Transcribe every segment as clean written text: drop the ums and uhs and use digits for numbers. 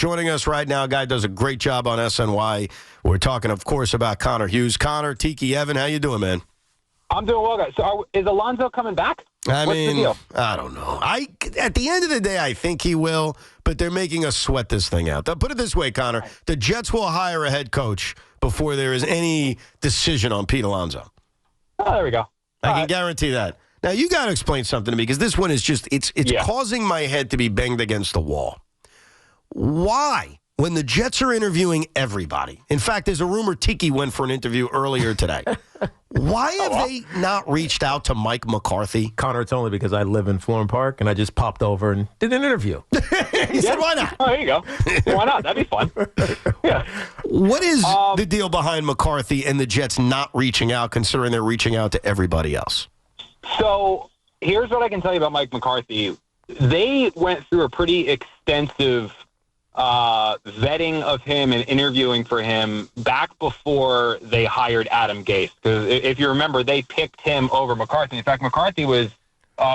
Joining us right now, a guy does a great job on SNY. We're talking, of course, about Connor Hughes. Connor, Tiki, Evan, how you doing, man? I'm doing well, guys. So is Alonzo coming back? What's the deal? I don't know. At the end of the day, I think he will, but they're making us sweat this thing out. Put it this way, Connor. The Jets will hire a head coach before there is any decision on Pete Alonso. Oh, there we go. I can guarantee that. Now, you got to explain something to me, because this one is just, it's causing my head to be banged against the wall. Why, when the Jets are interviewing everybody, in fact, there's a rumor Tiki went for an interview earlier today, why have they not reached out to Mike McCarthy? Connor, it's only because I live in Florham Park, and I just popped over and did an interview. He said, why not? Oh, there you go. Why not? That'd be fun. Yeah. What is the deal behind McCarthy and the Jets not reaching out, considering they're reaching out to everybody else? So here's what I can tell you about Mike McCarthy. They went through a pretty extensive vetting of him and interviewing for him back before they hired Adam Gase. Because if you remember, they picked him over McCarthy. In fact, McCarthy was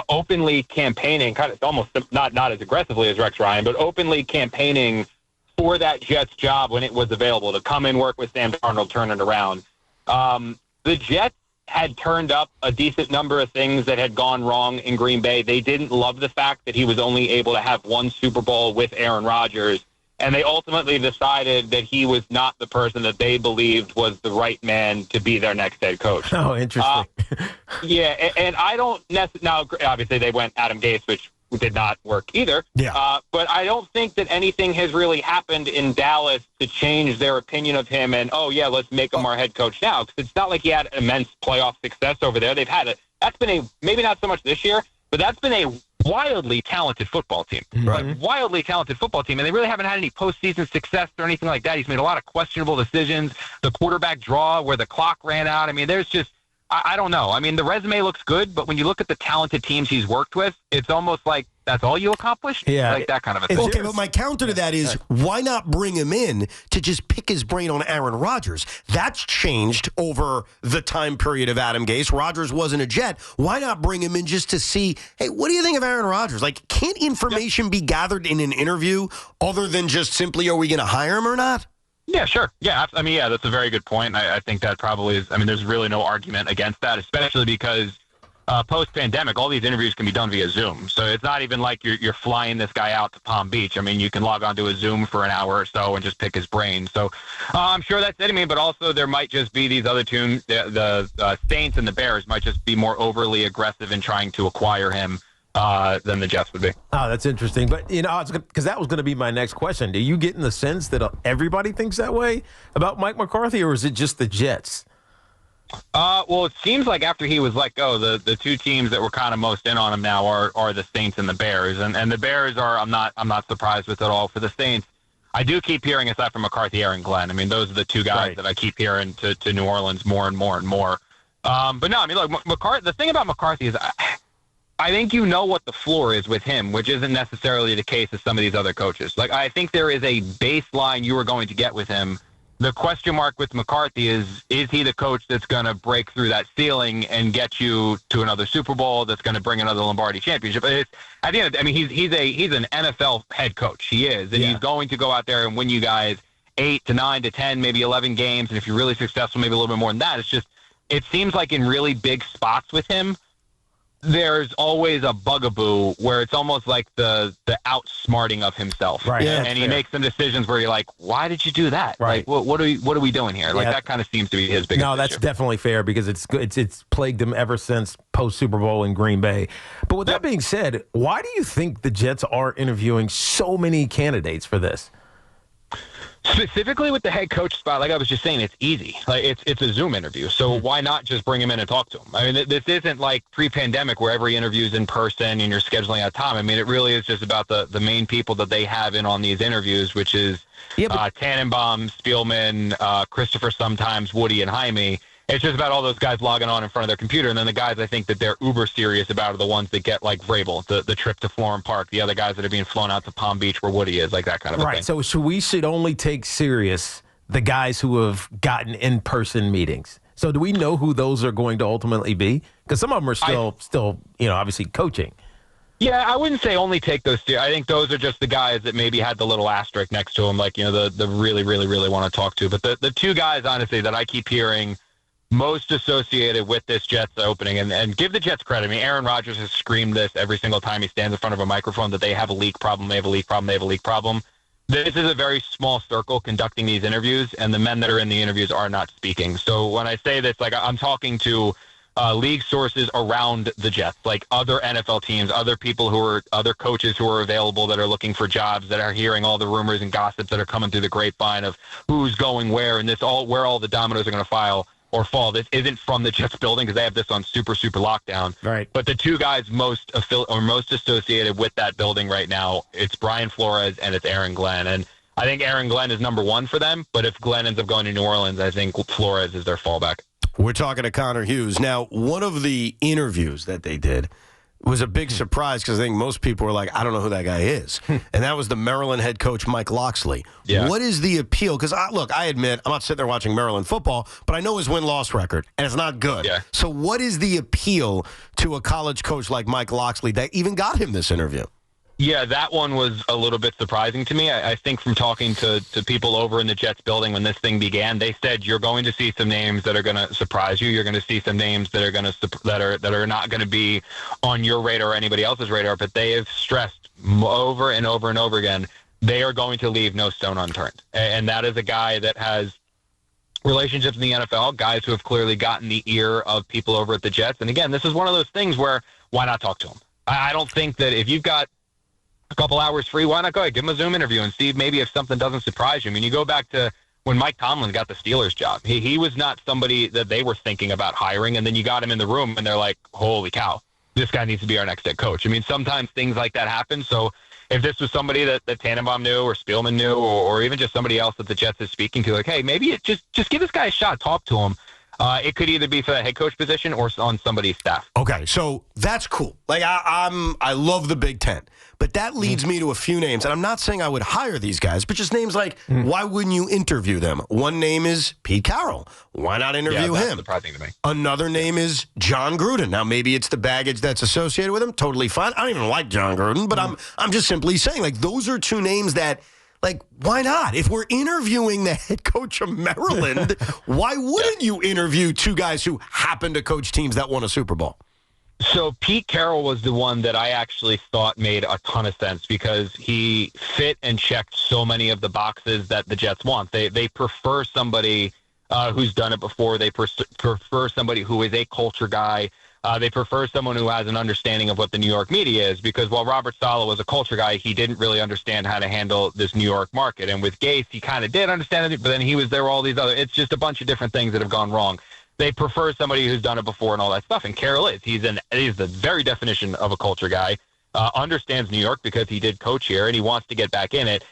openly campaigning, kind of almost not as aggressively as Rex Ryan, but openly campaigning for that Jets job when it was available to come and work with Sam Darnold, turn it around. The Jets had turned up a decent number of things that had gone wrong in Green Bay. They didn't love the fact that he was only able to have one Super Bowl with Aaron Rodgers, and they ultimately decided that he was not the person that they believed was the right man to be their next head coach. Oh, interesting. Yeah, and I don't necessarily – now, obviously, they went Adam Gase, which did not work either. Yeah. But I don't think that anything has really happened in Dallas to change their opinion of him and, oh, yeah, let's make him our head coach now. Because it's not like he had immense playoff success over there. They've had that's been a, maybe not so much this year, but that's been a wildly talented football team. Right. Like, wildly talented football team. And they really haven't had any postseason success or anything like that. He's made a lot of questionable decisions. The quarterback draw where the clock ran out. I mean, there's just, I don't know. I mean, the resume looks good, but when you look at the talented teams he's worked with, it's almost like that's all you accomplished? Yeah. Like that kind of a thing. Okay, but my counter to that is, why not bring him in to just pick his brain on Aaron Rodgers? That's changed over the time period of Adam Gase. Rodgers wasn't a Jet. Why not bring him in just to see, hey, what do you think of Aaron Rodgers? Like, can't information be gathered in an interview other than just simply, are we going to hire him or not? Yeah, sure. Yeah, I mean, yeah, that's a very good point. I think that probably is, I mean, there's really no argument against that, especially because post-pandemic, all these interviews can be done via Zoom. So it's not even like you're flying this guy out to Palm Beach. I mean, you can log on to a Zoom for an hour or so and just pick his brain. So I'm sure that's it. I mean, but also there might just be these other teams, the Saints and the Bears might just be more overly aggressive in trying to acquire him than the Jets would be. Oh, that's interesting. But, you know, because that was going to be my next question. Do you get in the sense that everybody thinks that way about Mike McCarthy, or is it just the Jets? Well, it seems like after he was let go, the two teams that were kind of most in on him now are the Saints and the Bears. And the Bears are, I'm not surprised with at all. For the Saints, I do keep hearing, aside from McCarthy, Aaron Glenn. I mean, those are the two guys that I keep hearing to New Orleans more and more and more. But no, I mean, look, McCarthy, the thing about McCarthy is I think you know what the floor is with him, which isn't necessarily the case with some of these other coaches. Like, I think there is a baseline you are going to get with him. The question mark with McCarthy is he the coach that's going to break through that ceiling and get you to another Super Bowl, that's going to bring another Lombardi championship? At the end, I mean, he's an NFL head coach. He is, and he's going to go out there and win you guys 8 to 9 to 10, maybe 11 games, and if you're really successful, maybe a little bit more than that. It's just, it seems like in really big spots with him, there's always a bugaboo where it's almost like the outsmarting of himself. Right. Yeah, and he makes some decisions where you're like, why did you do that? Right. Like, what are we doing here? Like, that kind of seems to be his biggest No, that's issue. definitely fair, because it's plagued him ever since post-Super Bowl in Green Bay. But with that being said, why do you think the Jets are interviewing so many candidates for this? Specifically with the head coach spot, like I was just saying, it's easy. Like, it's a Zoom interview, so why not just bring him in and talk to him? I mean, this isn't like pre-pandemic where every interview is in person and you're scheduling out time. I mean, it really is just about the main people that they have in on these interviews, which is Tannenbaum, Spielman, Christopher sometimes, Woody, and Jaime. It's just about all those guys logging on in front of their computer, and then the guys I think that they're uber serious about are the ones that get, like Vrabel, the trip to Florham Park, the other guys that are being flown out to Palm Beach where Woody is, like that kind of a thing. So we should only take serious the guys who have gotten in-person meetings. So do we know who those are going to ultimately be? Because some of them are still, obviously coaching. Yeah, I wouldn't say only take those two. I think those are just the guys that maybe had the little asterisk next to them, like, the really, really, really want to talk to. But the two guys, honestly, that I keep hearing most associated with this Jets opening, and give the Jets credit. I mean, Aaron Rodgers has screamed this every single time he stands in front of a microphone, that they have a leak problem, they have a leak problem, they have a leak problem. This is a very small circle conducting these interviews, and the men that are in the interviews are not speaking. So when I say this, like, I'm talking to league sources around the Jets, like other NFL teams, other coaches who are available that are looking for jobs, that are hearing all the rumors and gossip that are coming through the grapevine of who's going where, and where all the dominoes are going to fall. This isn't from the Jets building, because they have this on super, super lockdown. Right. But the two guys most associated with that building right now, it's Brian Flores and it's Aaron Glenn. And I think Aaron Glenn is number one for them, but if Glenn ends up going to New Orleans, I think Flores is their fallback. We're talking to Connor Hughes. Now, one of the interviews that they did was a big surprise, because I think most people were like, I don't know who that guy is. And that was the Maryland head coach, Mike Locksley. Yeah. What is the appeal? Because, I admit, I'm not sitting there watching Maryland football, but I know his win-loss record, and it's not good. Yeah. So what is the appeal to a college coach like Mike Locksley that even got him this interview? Yeah, that one was a little bit surprising to me. I think from talking to people over in the Jets building when this thing began, they said you're going to see some names that are going to surprise you. You're going to see some names that are not going to be on your radar or anybody else's radar. But they have stressed over and over and over again, they are going to leave no stone unturned. And that is a guy that has relationships in the NFL, guys who have clearly gotten the ear of people over at the Jets. And again, this is one of those things where why not talk to him? I don't think that if you've got a couple hours free, why not go ahead, give him a Zoom interview and see maybe if something doesn't surprise you. I mean, you go back to when Mike Tomlin got the Steelers job. He was not somebody that they were thinking about hiring, and then you got him in the room, and they're like, holy cow, this guy needs to be our next head coach. I mean, sometimes things like that happen. So if this was somebody that Tannenbaum knew or Spielman knew or even just somebody else that the Jets is speaking to, like, hey, maybe just give this guy a shot, talk to him. It could either be for the head coach position or on somebody's staff. Okay, so that's cool. Like, I love the Big Ten. But that leads me to a few names. And I'm not saying I would hire these guys, but just names like, why wouldn't you interview them? One name is Pete Carroll. Why not interview that's him? Surprising to me. Another name is John Gruden. Now, maybe it's the baggage that's associated with him. Totally fine. I don't even like John Gruden, but I'm just simply saying, like, those are two names that, like, why not? If we're interviewing the head coach of Maryland, why wouldn't you interview two guys who happen to coach teams that won a Super Bowl? So Pete Carroll was the one that I actually thought made a ton of sense because he fit and checked so many of the boxes that the Jets want. They prefer somebody who's done it before. They prefer somebody who is a culture guy. They prefer someone who has an understanding of what the New York media is, because while Robert Saleh was a culture guy, he didn't really understand how to handle this New York market. And with Gase, he kind of did understand it, but then there were all these other, it's just a bunch of different things that have gone wrong. They prefer somebody who's done it before and all that stuff. And Carroll is. He's the very definition of a culture guy, understands New York because he did coach here and he wants to get back in it.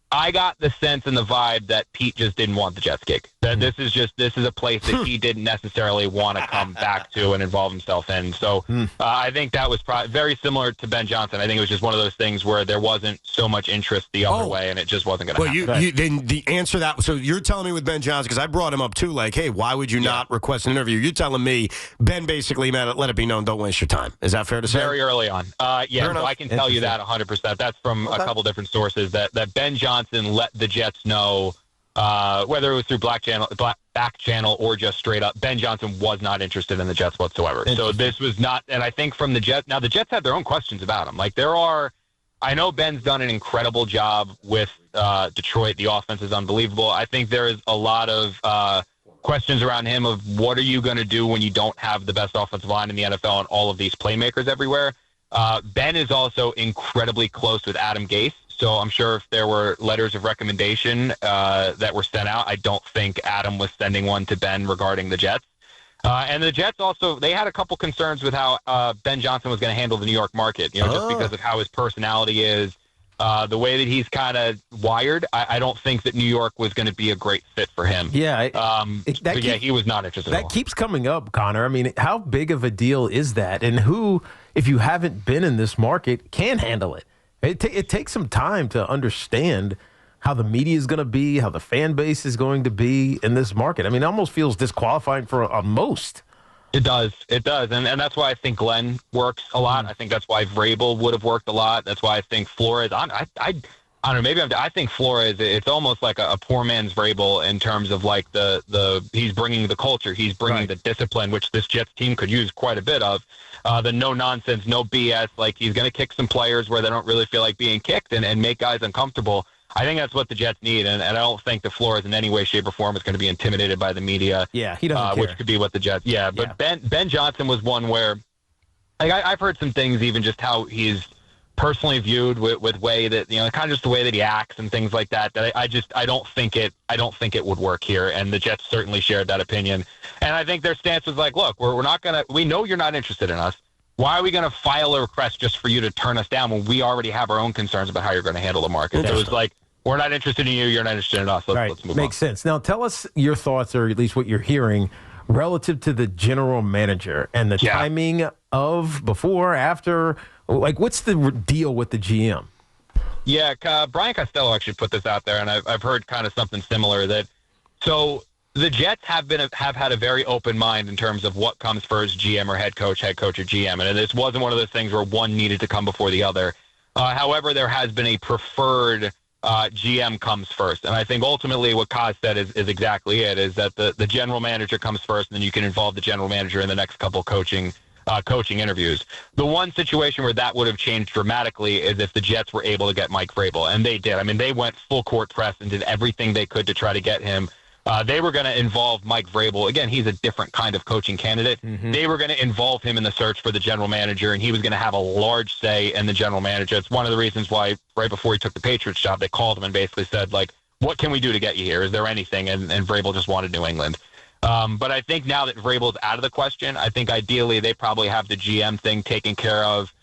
I got the sense and the vibe that Pete just didn't want the Jets gig. That this is a place that he didn't necessarily want to come back to and involve himself in. So I think that was very similar to Ben Johnson. I think it was just one of those things where there wasn't so much interest the other way, and it just wasn't going to happen. Then the answer that, so you're telling me with Ben Johnson, because I brought him up too, like, hey, why would you not request an interview? You're telling me Ben basically let it be known, don't waste your time. Is that fair to say? Very early on. So I can tell you that 100%. That's from a couple different sources that Ben Johnson let the Jets know, whether it was through back channel or just straight up, Ben Johnson was not interested in the Jets whatsoever. So this was not, and I think from the Jets, now the Jets have their own questions about him. Like I know Ben's done an incredible job with Detroit. The offense is unbelievable. I think there is a lot of questions around him of what are you going to do when you don't have the best offensive line in the NFL and all of these playmakers everywhere. Ben is also incredibly close with Adam Gase. So I'm sure if there were letters of recommendation that were sent out, I don't think Adam was sending one to Ben regarding the Jets. And the Jets also, they had a couple concerns with how Ben Johnson was going to handle the New York market, just because of how his personality is, the way that he's kind of wired. I don't think that New York was going to be a great fit for him. Yeah. He was not interested at all. That keeps coming up, Connor. I mean, how big of a deal is that? And who, if you haven't been in this market, can handle it? It takes some time to understand how the media is going to be, how the fan base is going to be in this market. I mean, it almost feels disqualifying for most. It does. And that's why I think Glenn works a lot. I think that's why Vrabel would have worked a lot. That's why I think Flores, I don't know, I think Flores, it's almost like a poor man's Vrabel in terms of like he's bringing the culture, he's bringing the discipline, which this Jets team could use quite a bit of. The no nonsense, no BS, like he's going to kick some players where they don't really feel like being kicked and make guys uncomfortable. I think that's what the Jets need, and I don't think that Flores in any way, shape, or form is going to be intimidated by the media. Yeah, he doesn't care. Which could be what the Jets. Yeah, but Ben Johnson was one where, like, I've heard some things, even just how he's personally viewed with way that, you know, kind of just the way that he acts and things like that. That I don't think it would work here, and the Jets certainly shared that opinion. And I think their stance was like, look, we're not gonna. We know you're not interested in us. Why are we going to file a request just for you to turn us down when we already have our own concerns about how you're going to handle the market? So it was like, we're not interested in you. You're not interested in us. Let's move on. Makes sense. Now, tell us your thoughts, or at least what you're hearing, relative to the general manager and the timing of before, after. Like, what's the deal with the GM? Yeah, Brian Costello actually put this out there, and I've heard kind of something similar. So the Jets have had a very open mind in terms of what comes first, GM or head coach or GM, and this wasn't one of those things where one needed to come before the other. However, there has been a preferred GM comes first, and I think ultimately what Kaz said is exactly it, is that the general manager comes first, and then you can involve the general manager in the next couple coaching interviews. The one situation where that would have changed dramatically is if the Jets were able to get Mike Vrabel, and they did. I mean, they went full court press and did everything they could to try to get him. They were going to involve Mike Vrabel. Again, he's a different kind of coaching candidate. Mm-hmm. They were going to involve him in the search for the general manager, and he was going to have a large say in the general manager. It's one of the reasons why right before he took the Patriots job, they called him and basically said, like, what can we do to get you here? Is there anything? And Vrabel just wanted New England. But I think now that Vrabel's out of the question, I think ideally they probably have the GM thing taken care of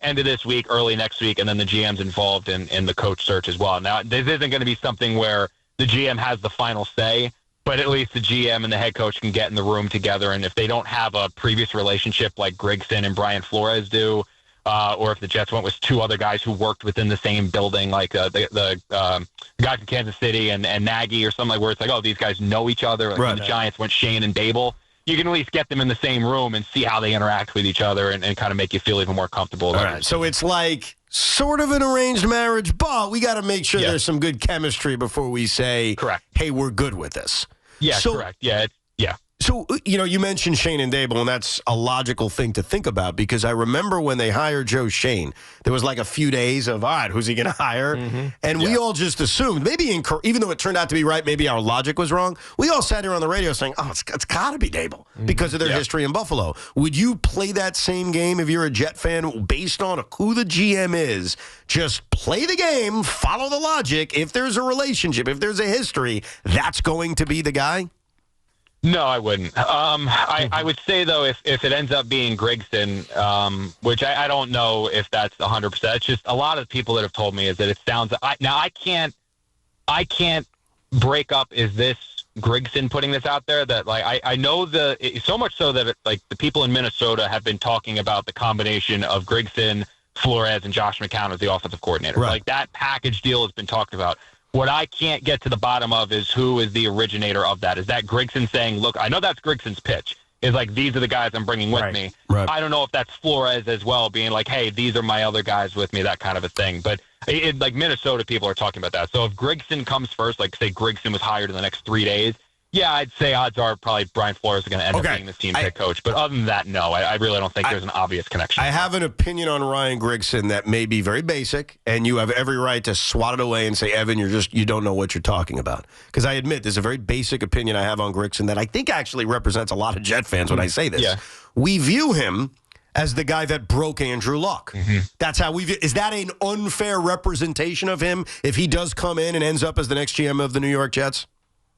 end of this week, early next week, and then the GM's involved in the coach search as well. Now, this isn't going to be something where the GM has the final say, but at least the GM and the head coach can get in the room together. And if they don't have a previous relationship like Grigson and Brian Flores do, or if the Jets went with two other guys who worked within the same building, like the guys from Kansas City and Nagy or something, like where it's like, oh, these guys know each other. Like when the Giants went Shane and Dable, you can at least get them in the same room and see how they interact with each other and kind of make you feel even more comfortable. All right. So it's like sort of an arranged marriage, but we got to make sure there's some good chemistry before we say, correct, hey, we're good with this. Yeah, correct. Yeah, So, you know, you mentioned Shane and Dable, and that's a logical thing to think about because I remember when they hired Joe Shane, there was like a few days of, all right, who's he going to hire? Mm-hmm. And we all just assumed, maybe even though it turned out to be right, maybe our logic was wrong. We all sat here on the radio saying, oh, it's got to be Dable because of their history in Buffalo. Would you play that same game if you're a Jet fan based on who the GM is? Just play the game, follow the logic. If there's a relationship, if there's a history, that's going to be the guy? No, I wouldn't. I would say, though, if it ends up being Grigson, which I don't know if that's 100%. It's just a lot of people that have told me is that it sounds – now, I can't break up, is this Grigson putting this out there? That, like, I know so much so that, like, the people in Minnesota have been talking about the combination of Grigson, Flores, and Josh McCown as the offensive coordinator. Right. Like, that package deal has been talked about. What I can't get to the bottom of is who is the originator of that. Is that Grigson saying, look, I know that's Grigson's pitch, is like, these are the guys I'm bringing with me. Right. I don't know if that's Flores as well, being like, hey, these are my other guys with me, that kind of a thing. But like Minnesota people are talking about that. So if Grigson comes first, like say Grigson was hired in the next 3 days, yeah, I'd say odds are probably Brian Flores is going to end up being this team's head coach. But other than that, no, I really don't think there's an obvious connection. I have an opinion on Ryan Grigson that may be very basic, and you have every right to swat it away and say, Evan, you don't know what you're talking about. Because I admit, there's a very basic opinion I have on Grigson that I think actually represents a lot of Jet fans when I say this. Yeah. We view him as the guy that broke Andrew Luck. Mm-hmm. That's how we view. Is that an unfair representation of him if he does come in and ends up as the next GM of the New York Jets?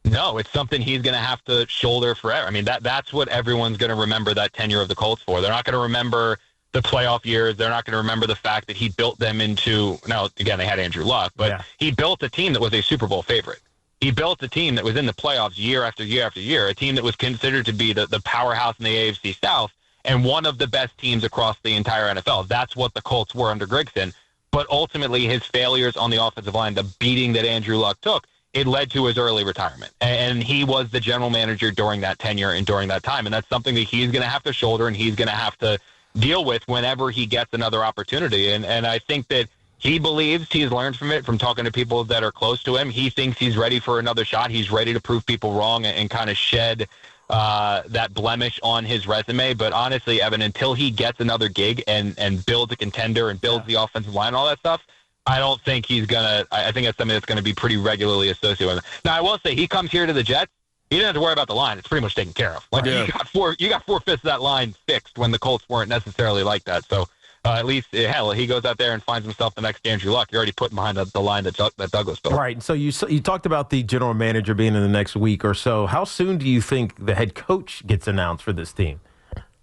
No, it's something he's going to have to shoulder forever. I mean, that's what everyone's going to remember that tenure of the Colts for. They're not going to remember the playoff years. They're not going to remember the fact that he built them into, now, again, they had Andrew Luck, but he built a team that was a Super Bowl favorite. He built a team that was in the playoffs year after year after year, a team that was considered to be the powerhouse in the AFC South and one of the best teams across the entire NFL. That's what the Colts were under Grigson. But ultimately, his failures on the offensive line, the beating that Andrew Luck took, it led to his early retirement. And he was the general manager during that tenure and during that time. And that's something that he's going to have to shoulder and he's going to have to deal with whenever he gets another opportunity. And I think that he believes he's learned from it, from talking to people that are close to him. He thinks he's ready for another shot. He's ready to prove people wrong and kind of shed that blemish on his resume. But honestly, Evan, until he gets another gig and builds a contender and builds the offensive line and all that stuff, I don't think he's going to – I think that's something that's going to be pretty regularly associated with him. Now, I will say he comes here to the Jets. He doesn't have to worry about the line. It's pretty much taken care of. Like, you got 4/5 of that line fixed when the Colts weren't necessarily like that. So, at least, hell, he goes out there and finds himself the next Andrew Luck. You're already putting behind the line that Douglas built. Right. So you talked about the general manager being in the next week or so. How soon do you think the head coach gets announced for this team?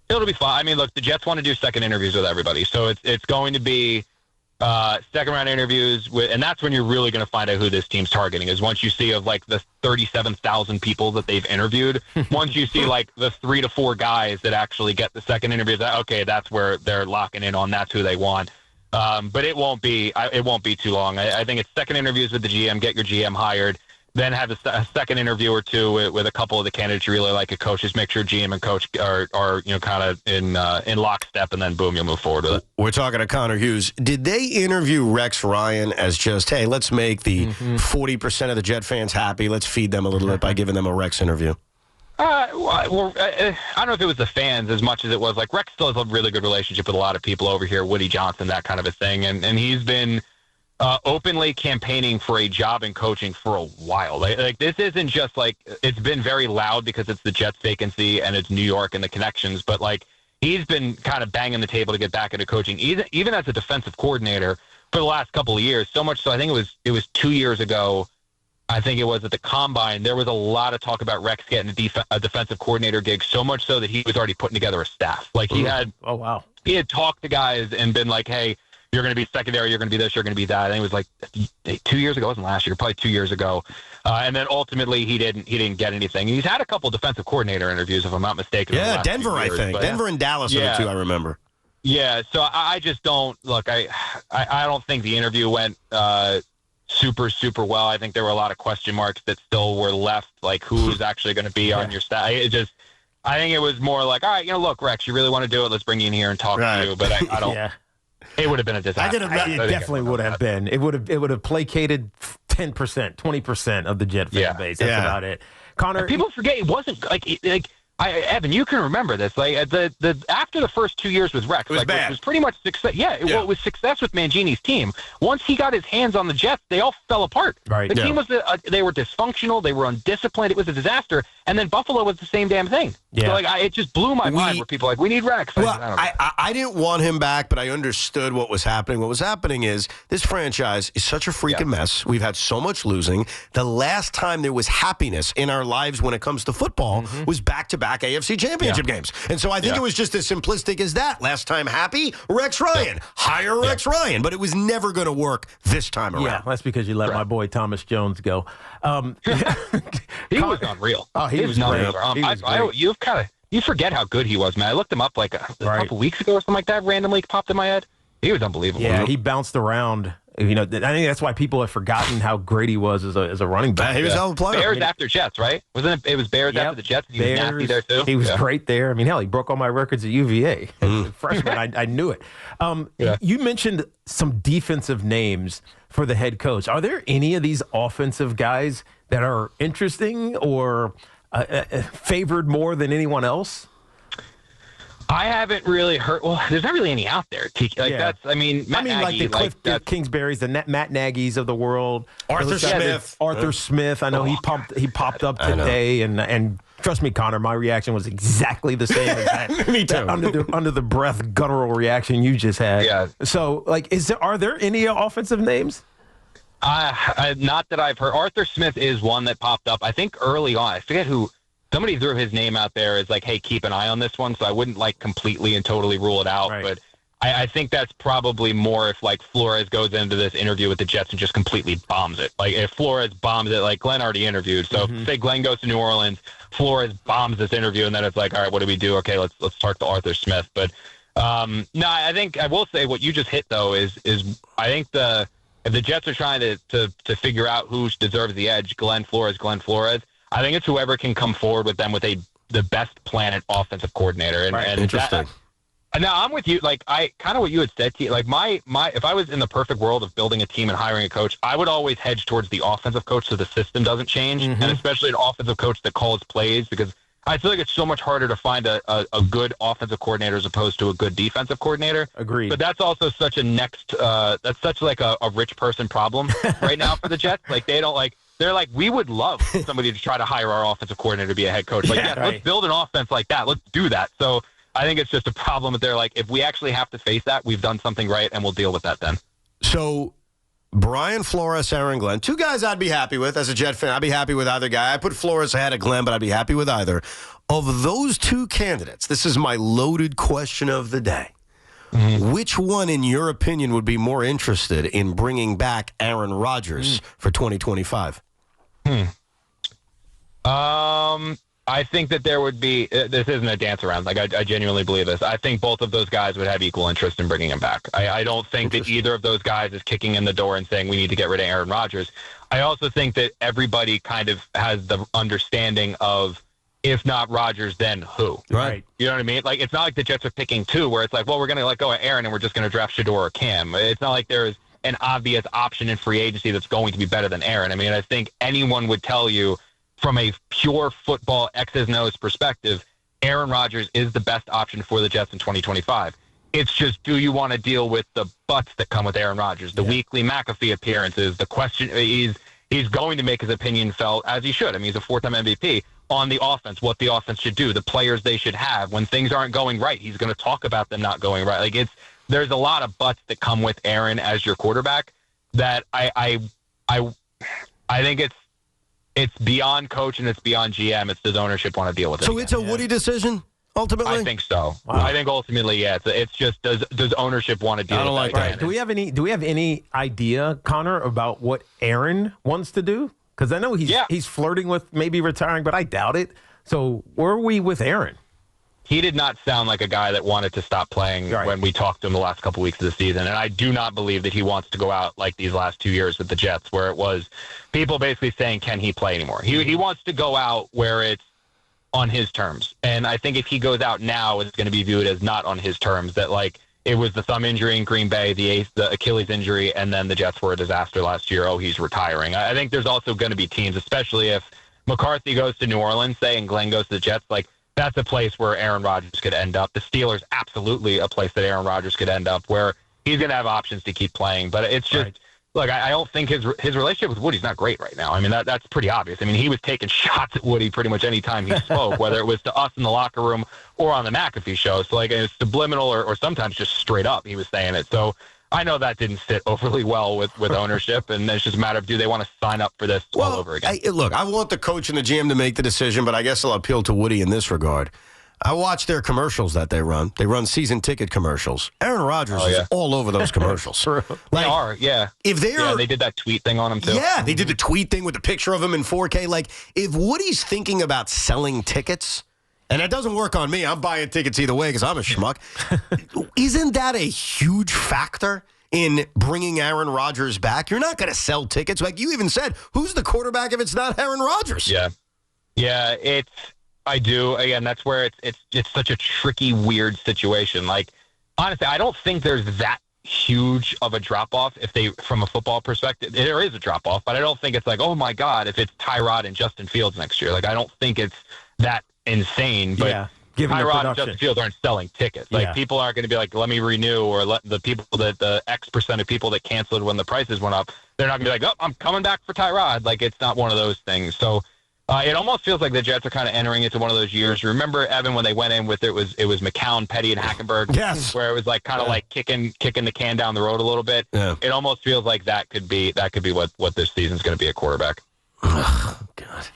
It'll be fine. I mean, look, the Jets want to do second interviews with everybody. So it's going to be second-round interviews, and that's when you're really going to find out who this team's targeting, is once you see of, like, the 37,000 people that they've interviewed. Once you see, like, the 3 to 4 guys that actually get the second interview, okay, that's where they're locking in on. That's who they want. But it won't be too long. I think it's second interviews with the GM, get your GM hired, then have a second interview or two with a couple of the candidates you really like at coaches. Make sure GM and coach are kind of in lockstep, and then boom, you'll move forward with it. We're talking to Connor Hughes. Did they interview Rex Ryan as just, hey, let's make the 40% of the Jet fans happy. Let's feed them a little bit by giving them a Rex interview? I don't know if it was the fans as much as it was like Rex still has a really good relationship with a lot of people over here, Woody Johnson, that kind of a thing, and he's been openly campaigning for a job in coaching for a while. Like this isn't just like, it's been very loud because it's the Jets vacancy and it's New York and the connections, but like he's been kind of banging the table to get back into coaching, even as a defensive coordinator for the last couple of years. So much so, I think it was 2 years ago. I think it was at the Combine. There was a lot of talk about Rex getting a defensive coordinator gig, so much so that he was already putting together a staff. Like he had talked to guys and been like, hey, you're going to be secondary, you're going to be this, you're going to be that. I think it was like 2 years ago, it wasn't last year, probably 2 years ago. And then ultimately he didn't get anything. He's had a couple defensive coordinator interviews, if I'm not mistaken. Yeah, Denver, I think. Denver and Dallas are the two I remember. Yeah, so I just don't, look, I don't think the interview went super, super well. I think there were a lot of question marks that still were left, like who's actually going to be on your staff. I think it was more like, all right, look, Rex, you really want to do it, let's bring you in here and talk to you. But I don't. Yeah. It would have been a disaster. It definitely would have been. It would have placated 10%, 20% of the Jet fan base. That's about it. Connor, and people forget it wasn't Evan, you can remember this. Like the after the first 2 years with Rex, it was pretty much success. It was success with Mangini's team. Once he got his hands on the Jets, they all fell apart. Right. The team was they were dysfunctional. They were undisciplined. It was a disaster. And then Buffalo was the same damn thing. Yeah. So it just blew my mind. Where people were like, we need Rex. I didn't want him back, but I understood what was happening. What was happening is this franchise is such a freaking mess. We've had so much losing. The last time there was happiness in our lives when it comes to football was back-to-back AFC championship games. And so I think it was just as simplistic as that. Last time happy, Rex Ryan. Hire Rex Ryan. But it was never going to work this time around. Yeah, that's because you let my boy Thomas Jones go. He was unreal. Oh, he was great. You forget how good he was, man. I looked him up like a couple weeks ago or something like that. Randomly popped in my head. He was unbelievable. Yeah, he bounced around. I think that's why people have forgotten how great he was as a running back. He was a player. Bears after Jets, right? Wasn't it? It was Bears after the Jets. He was nasty there too. He was great there. I mean, hell, he broke all my records at UVA. As a freshman, I knew it. You mentioned some defensive names for the head coach. Are there any of these offensive guys that are interesting or favored more than anyone else? I haven't really heard. Well, there's not really any out there. Matt Nagy, like the Cliff Kingsburys, the Matt Nagy's of the world. Arthur Smith. I know he popped up today, and trust me, Connor, my reaction was exactly the same as that. Me too. Under the breath guttural reaction you just had. Yeah. So, are there any offensive names? Not that I've heard. Arthur Smith is one that popped up. I think early on. I forget who. Somebody threw his name out there as like, hey, keep an eye on this one. So I wouldn't completely and totally rule it out. Right. But I think that's probably more if Flores goes into this interview with the Jets and just completely bombs it. Like if Flores bombs it, Glenn already interviewed. So say Glenn goes to New Orleans, Flores bombs this interview, and then it's like, all right, what do we do? Okay, let's talk to Arthur Smith. But no, I think I will say what you just hit though is I think if the Jets are trying to figure out who deserves the edge, Glenn Flores, I think it's whoever can come forward with them with the best planet offensive coordinator. And Interesting. Now I'm with you. Like I kind of what you had said. Like my if I was in the perfect world of building a team and hiring a coach, I would always hedge towards the offensive coach so the system doesn't change, and especially an offensive coach that calls plays, because I feel like it's so much harder to find a good offensive coordinator as opposed to a good defensive coordinator. Agreed. But that's also such that's such like a rich person problem right now for the Jets. Like they're like, we would love somebody to try to hire our offensive coordinator to be a head coach. Like, let's build an offense like that. Let's do that. So I think it's just a problem that they're like, if we actually have to face that, we've done something right, and we'll deal with that then. So Brian Flores, Aaron Glenn, two guys I'd be happy with as a Jet fan. I'd be happy with either guy. I put Flores ahead of Glenn, but I'd be happy with either. Of those two candidates, this is my loaded question of the day. Which one, in your opinion, would be more interested in bringing back Aaron Rodgers for 2025? I think that there would be, this isn't a dance around. Like, I genuinely believe this. I think both of those guys would have equal interest in bringing him back. I don't think that either of those guys is kicking in the door and saying we need to get rid of Aaron Rodgers. I also think that everybody kind of has the understanding of, if not Rodgers, then who? Right. You know what I mean? Like, it's not like the Jets are picking two where it's like, well, we're going to let go of Aaron and we're just going to draft Shador or Cam. It's not like there is an obvious option in free agency that's going to be better than Aaron. I mean, I think anyone would tell you, from a pure football X's and O's perspective, Aaron Rodgers is the best option for the Jets in 2025. It's just, do you want to deal with the butts that come with Aaron Rodgers, the weekly McAfee appearances, the question, he's going to make his opinion felt, as he should. I mean, he's a four-time MVP, on the offense, what the offense should do, the players they should have. When things aren't going right, he's going to talk about them not going right. Like, there's a lot of butts that come with Aaron as your quarterback that I think it's beyond coach and it's beyond GM. It's, does ownership want to deal with it? So again? it's a Woody decision, ultimately? I think so. Wow. I think ultimately, yeah. It's just, does ownership want to deal with like that? that. Do we have any idea, Connor, about what Aaron wants to do? Because I know he's flirting with maybe retiring, but I doubt it. So where are we with Aaron? He did not sound like a guy that wanted to stop playing when we talked to him the last couple weeks of the season. And I do not believe that he wants to go out like these last 2 years with the Jets, where it was people basically saying, can he play anymore? He wants to go out where it's on his terms. And I think if he goes out now, it's going to be viewed as not on his terms, that like it was the thumb injury in Green Bay, the Achilles injury, and then the Jets were a disaster last year. Oh, he's retiring. I think there's also going to be teams, especially if McCarthy goes to New Orleans, say, and Glenn goes to the Jets, like, that's a place where Aaron Rodgers could end up. The Steelers, absolutely a place that Aaron Rodgers could end up, where he's going to have options to keep playing. But it's just, look, I don't think his relationship with Woody's not great right now. I mean, that's pretty obvious. I mean, he was taking shots at Woody pretty much any time he spoke, whether it was to us in the locker room or on the McAfee show. So, like, it's subliminal or sometimes just straight up he was saying it. So I know that didn't sit overly well with ownership, and it's just a matter of, do they want to sign up for this all over again? Look, I want the coach and the GM to make the decision, but I guess I'll appeal to Woody in this regard. I watch their commercials that they run. They run season ticket commercials. Aaron Rodgers is all over those commercials. They are, yeah. If they did that tweet thing on him, too. Yeah, they did the tweet thing with the picture of him in 4K. Like, if Woody's thinking about selling tickets, and it doesn't work on me, I'm buying tickets either way because I'm a schmuck, isn't that a huge factor in bringing Aaron Rodgers back? You're not going to sell tickets. Like you even said, who's the quarterback if it's not Aaron Rodgers? Yeah. Yeah, I do. Again, that's where it's such a tricky, weird situation. Like, honestly, I don't think there's that huge of a drop-off from a football perspective. There is a drop-off, but I don't think it's like, oh, my God, if it's Tyrod and Justin Fields next year. Like, I don't think it's that insane. But Tyrod and Justin Fields aren't selling tickets. Like, people aren't going to be like, let me renew, or let the X percent of people that canceled when the prices went up, they're not going to be like, oh, I'm coming back for Tyrod. Like, it's not one of those things. So it almost feels like the Jets are kind of entering into one of those years. Remember, Evan, when they went in with it was McCown, Petty, and Hackenberg? Yes. Where it was like kind of like kicking the can down the road a little bit. Yeah. It almost feels like that could be what this season's going to be at quarterback. Oh, God.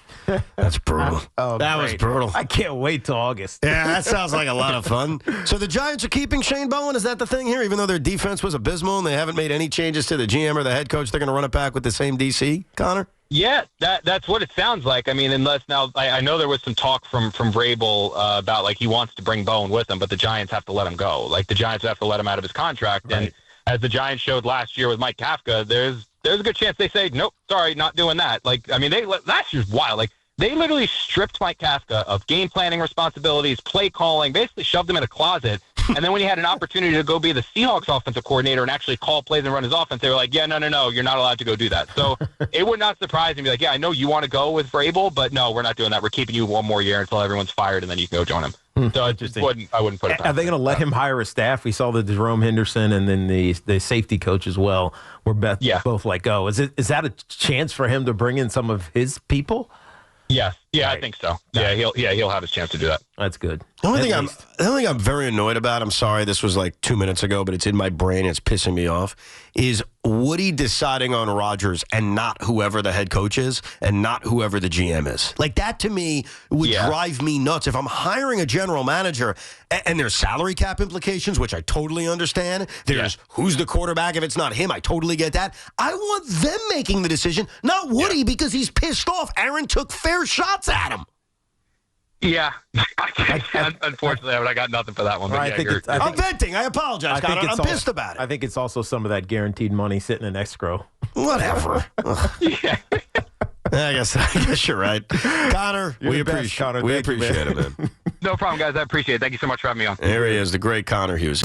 That's brutal. That was brutal. I can't wait till August. Yeah, that sounds like a lot of fun. So the Giants are keeping Shane Bowen? Is that the thing here? Even though their defense was abysmal and they haven't made any changes to the GM or the head coach, they're going to run it back with the same DC, Connor? Yeah, that's what it sounds like. I mean, unless now I know there was some talk from Vrabel about like he wants to bring Bowen with him, but the Giants have to let him go. Like the Giants have to let him out of his contract. Right. And as the Giants showed last year with Mike Kafka, there's a good chance they say, nope, sorry, not doing that. Like, I mean, last year's wild. Like, they literally stripped Mike Kafka of game planning responsibilities, play calling, basically shoved him in a closet. And then when he had an opportunity to go be the Seahawks offensive coordinator and actually call plays and run his offense, they were like, yeah, no, you're not allowed to go do that. So it would not surprise me to be like, yeah, I know you want to go with Vrabel, but no, we're not doing that. We're keeping you one more year until everyone's fired, and then you can go join him. So I wouldn't put it past. Are they going to let him hire a staff? We saw the Jerome Henderson and then the safety coach as well were both like, oh, is that a chance for him to bring in some of his people? Yes. Yeah, right. I think so. Yeah, he'll have his chance to do that. That's good. The only thing I'm very annoyed about, I'm sorry, this was like 2 minutes ago, but it's in my brain, it's pissing me off, is Woody deciding on Rodgers and not whoever the head coach is and not whoever the GM is. Like, that to me would drive me nuts. If I'm hiring a general manager and there's salary cap implications, which I totally understand, there's who's the quarterback, if it's not him, I totally get that. I want them making the decision, not Woody, because he's pissed off. Aaron took fair shots at him. Yeah. Unfortunately, I got nothing for that one. But I'm venting. I apologize, Connor. I'm pissed about it. I think it's also some of that guaranteed money sitting in escrow. Whatever. I guess you're right. Connor, we appreciate it, man. No problem, guys. I appreciate it. Thank you so much for having me on. There he is, the great Connor Hughes.